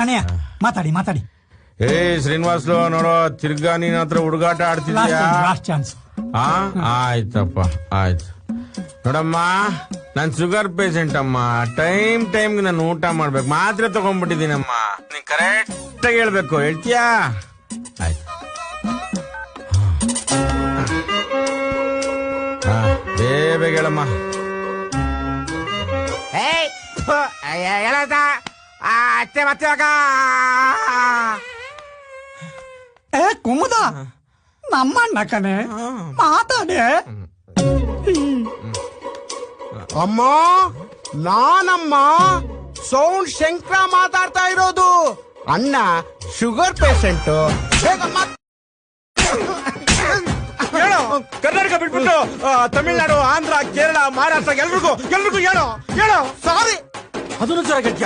ಅಣ್ಣಯ್ಯ ಮಾತಾಡಿ ಮಾತಾಡಿ. ಏ ಶ್ರೀನಿವಾಸ್ಲು ನೋಡೋ, ತಿರ್ಗಾ ನೀನ್ ಹತ್ರ ಹುಡುಗಾಟ ಆಡ್ತಿದ್ಯಾ? Last chance. ಆಯ್ತಪ್ಪ ಆಯ್ತು. ನೋಡಮ್ಮ, ನಾನ್ ಶುಗರ್ ಪೇಷಂಟ್ ಅಮ್ಮ. ಟೈಮ್ಗೆ ನಾನು ಊಟ ಮಾಡ್ಬೇಕು, ಮಾತ್ರೆ ತಗೊಂಡ್ಬಿಟ್ಟಿದ್ದೀನಮ್ಮ. ನೀನ್ ಕರೆಕ್ಟ್ ಆಗಿ ಹೇಳ್ಬೇಕು, ಹೇಳ್ತೀಯಾ? ಆಯ್ತು. ಬೇಗ ಹೇಳಮ್ಮ. ಅತ್ತೆ ಮತ್ತೆ ಕುಮುದ ನಮ್ಮಣ್ಣ ಕಣೆ, ಮಾತಾಡೆ. ಅಮ್ಮ, ನಾನಮ್ಮ ಸೌಂಡ್ ಶಂಕರ ಮಾತಾಡ್ತಾ ಇರೋದು. ಅಣ್ಣ ಶುಗರ್ ಪೇಷಂಟ್. ಹೇಳೋ, ಕರ್ನಾಟಕ ಬಿಟ್ಬಿಟ್ಟು ತಮಿಳ್ನಾಡು, ಆಂಧ್ರ, ಕೇರಳ, ಮಹಾರಾಷ್ಟ್ರ ಎಲ್ರಿಗೂ ಹೇಳೋ. ಸಾರಿ, ಅದನ್ನು ಜರ ಗಟ್ಟಿ